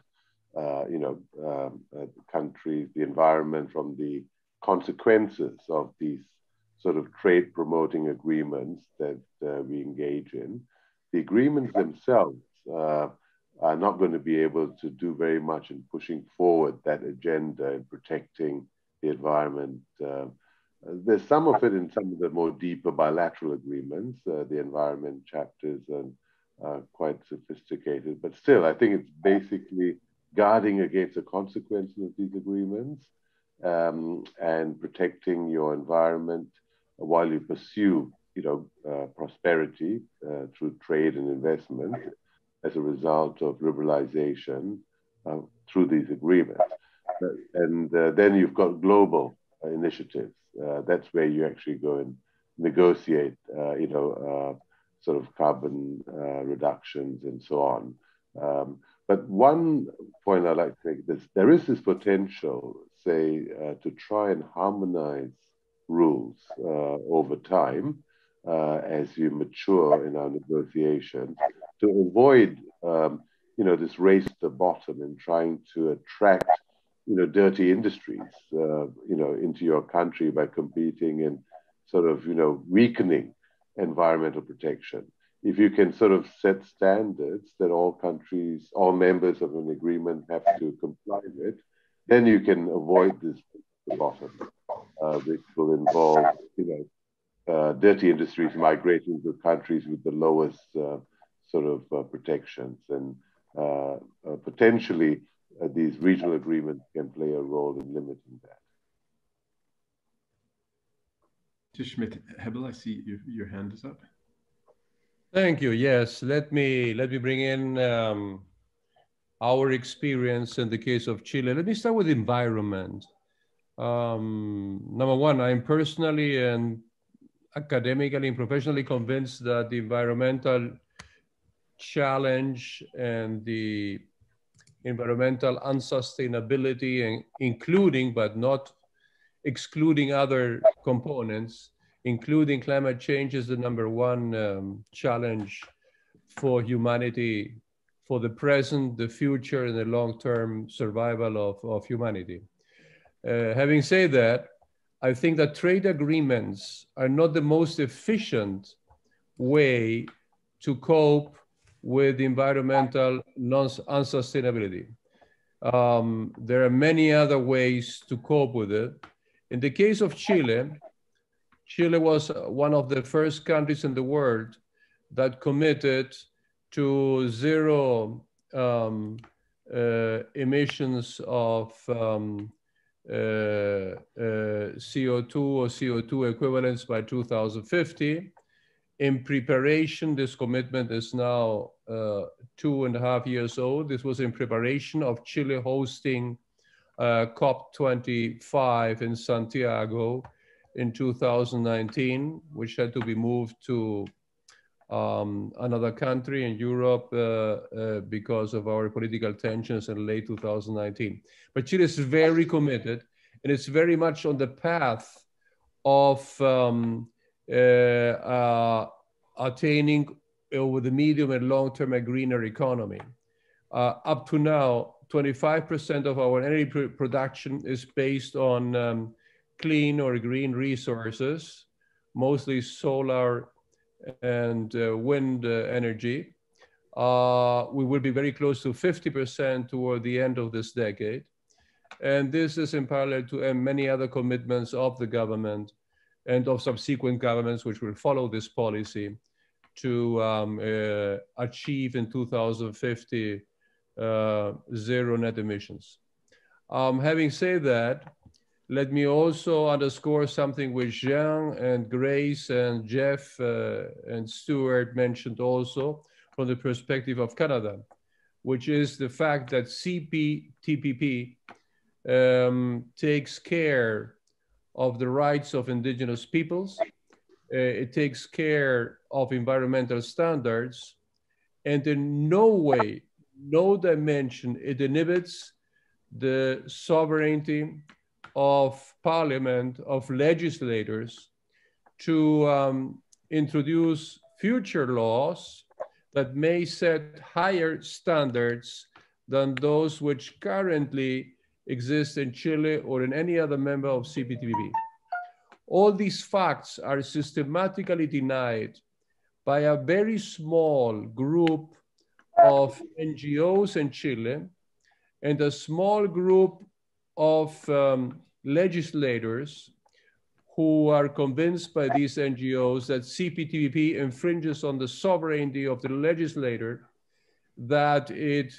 countries, the environment from the consequences of these sort of trade promoting agreements that we engage in. The agreements themselves are not going to be able to do very much in pushing forward that agenda and protecting the environment. There's some of it in some of the more deeper bilateral agreements. The environment chapters are quite sophisticated, but still, I think it's basically guarding against the consequences of these agreements and protecting your environment while you pursue, prosperity through trade and investment as a result of liberalization through these agreements. And then you've got global initiatives. That's where you actually go and negotiate, sort of carbon reductions and so on. But one point I'd like to make is there is this potential, say, to try and harmonize rules over time as you mature in our negotiations to avoid, this race to the bottom and trying to attract, dirty industries, into your country by competing and sort of, weakening environmental protection. If you can sort of set standards that all countries, all members of an agreement have to comply with, then you can avoid this the bottom, which will involve, dirty industries migrating to countries with the lowest sort of protections. And potentially these regional agreements can play a role in limiting that. Schmidt-Hebel, I see your hand is up. Thank you. Yes, let me bring in our experience in the case of Chile. Let me start with environment. Number one, I'm personally and academically and professionally convinced that the environmental challenge and the environmental unsustainability, and including but not excluding other components, including climate change, is the number one challenge for humanity, for the present, the future, and the long-term survival of humanity. Having said that, I think that trade agreements are not the most efficient way to cope with environmental unsustainability. There are many other ways to cope with it. In the case of Chile, Chile was one of the first countries in the world that committed to zero emissions of CO2 or CO2 equivalents by 2050. In preparation, this commitment is now 2.5 years old. This was in preparation of Chile hosting COP25 in Santiago in 2019, which had to be moved to another country in Europe because of our political tensions in late 2019. But Chile is very committed, and it's very much on the path of attaining over the medium and long term a greener economy. Up to now, 25% of our energy production is based on clean or green resources, mostly solar and wind energy. We will be very close to 50% toward the end of this decade. And this is in parallel to many other commitments of the government and of subsequent governments which will follow this policy to achieve in 2050 zero net emissions. Having said that, let me also underscore something which Jean and Grace and Jeff and Stuart mentioned also from the perspective of Canada, which is the fact that CPTPP takes care of the rights of indigenous peoples. It takes care of environmental standards, and in no way, no dimension, it inhibits the sovereignty of parliament, of legislators, to introduce future laws that may set higher standards than those which currently exist in Chile or in any other member of CPTPP. All these facts are systematically denied by a very small group of NGOs in Chile and a small group of legislators who are convinced by these NGOs that CPTPP infringes on the sovereignty of the legislator, that it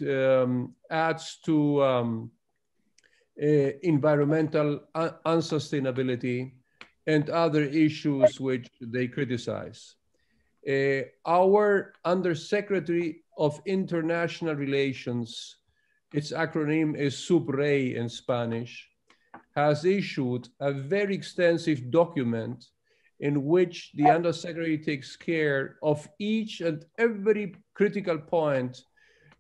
adds to environmental unsustainability and other issues which they criticize. Our Undersecretary of International Relations, its acronym is SUBRE in Spanish, has issued a very extensive document in which the Undersecretary takes care of each and every critical point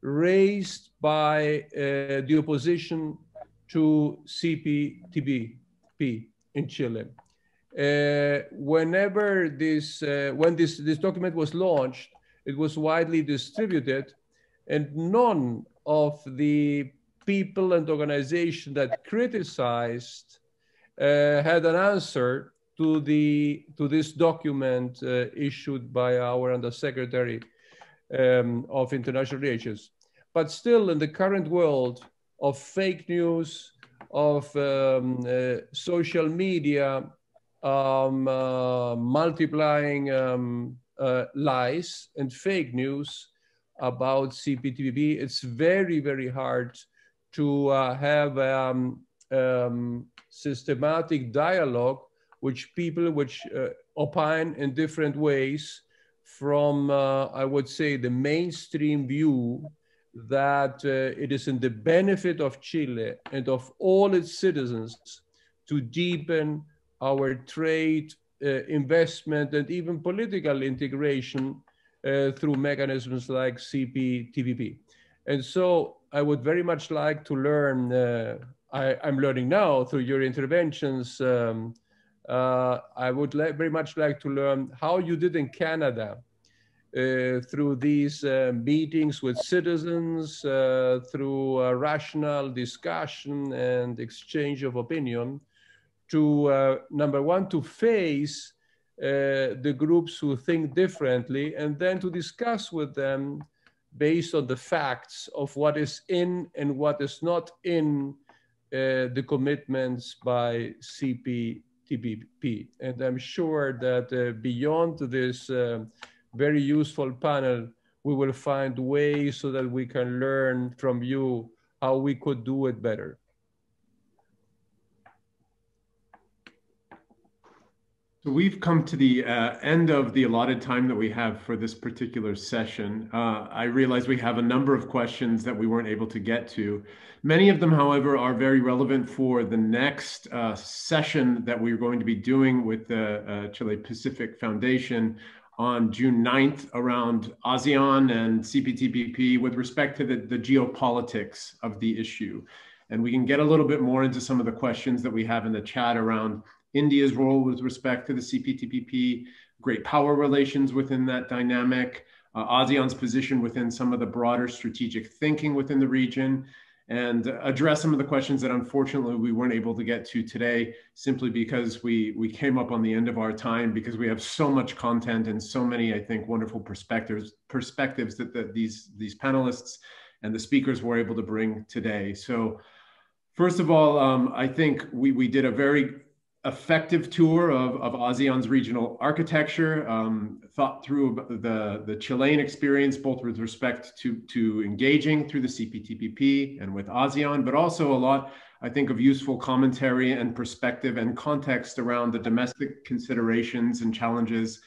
raised by the opposition to CPTPP in Chile. When this document was launched, it was widely distributed, and none of the people and organizations that criticized had an answer to this document issued by our Undersecretary of International Relations. But still, in the current world of fake news, of social media, multiplying lies and fake news about CPTPP, it's very, very hard to have systematic dialogue which people which opine in different ways from, I would say, the mainstream view that it is in the benefit of Chile and of all its citizens to deepen our trade, investment, and even political integration through mechanisms like CPTPP. And so I would very much like to learn, I'm learning now through your interventions, I would very much like to learn how you did in Canada through these meetings with citizens, through rational discussion and exchange of opinion, to number one, to face the groups who think differently, and then to discuss with them based on the facts of what is in and what is not in the commitments by CPTPP. And I'm sure that beyond this very useful panel, we will find ways so that we can learn from you how we could do it better. So we've come to the end of the allotted time that we have for this particular session. I realize we have a number of questions that we weren't able to get to. Many of them, however, are very relevant for the next session that we're going to be doing with the Chile Pacific Foundation on June 9th around Asean and CPTPP with respect to the geopolitics of the issue. And we can get a little bit more into some of the questions that we have in the chat around India's role with respect to the CPTPP, great power relations within that dynamic, ASEAN's position within some of the broader strategic thinking within the region, and address some of the questions that unfortunately we weren't able to get to today simply because we came up on the end of our time, because we have so much content and so many, I think, wonderful perspectives that these panelists and the speakers were able to bring today. So First of all, I think we did a very effective tour of ASEAN's regional architecture, thought through the Chilean experience, both with respect to engaging through the CPTPP and with ASEAN, but also a lot, I think, of useful commentary and perspective and context around the domestic considerations and challenges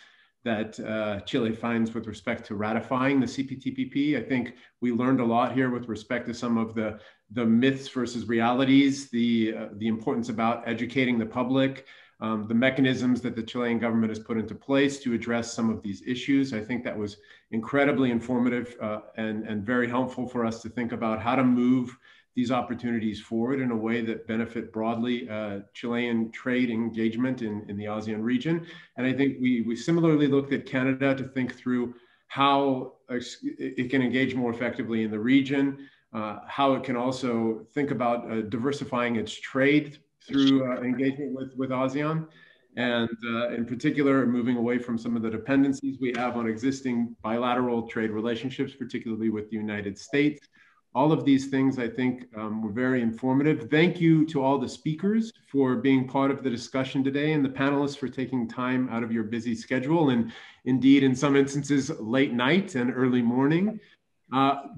that Chile finds with respect to ratifying the CPTPP. I think we learned a lot here with respect to some of the myths versus realities, the importance about educating the public, the mechanisms that the Chilean government has put into place to address some of these issues. I think that was incredibly informative and very helpful for us to think about how to move these opportunities forward in a way that benefit broadly Chilean trade engagement in the ASEAN region. And I think we similarly looked at Canada to think through how it can engage more effectively in the region, how it can also think about diversifying its trade through engagement with ASEAN, and in particular, moving away from some of the dependencies we have on existing bilateral trade relationships, particularly with the United States. All of these things, I think, were very informative. Thank you to all the speakers for being part of the discussion today, and the panelists for taking time out of your busy schedule, and indeed, in some instances, late night and early morning.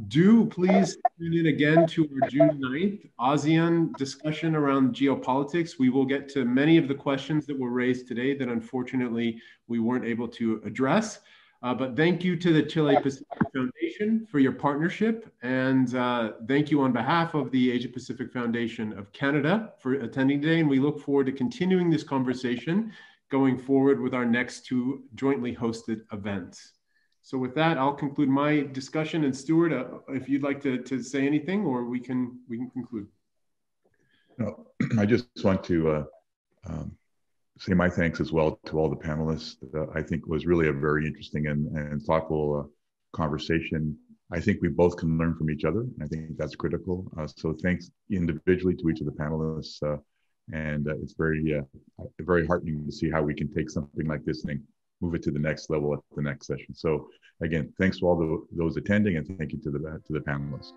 Do please tune in again to our June 9th ASEAN discussion around geopolitics. We will get to many of the questions that were raised today that unfortunately we weren't able to address. But thank you to the Chile Pacific Foundation for your partnership. And thank you on behalf of the Asia Pacific Foundation of Canada for attending today. And we look forward to continuing this conversation going forward with our next two jointly hosted events. So with that, I'll conclude my discussion. And Stuart, if you'd like to say anything, or we can conclude. No, I just want to say my thanks as well to all the panelists. I think it was really a very interesting and thoughtful conversation. I think we both can learn from each other, and I think that's critical. So thanks individually to each of the panelists. And it's very heartening to see how we can take something like this and move it to the next level at the next session. So again, thanks to all those attending, and thank you to the panelists.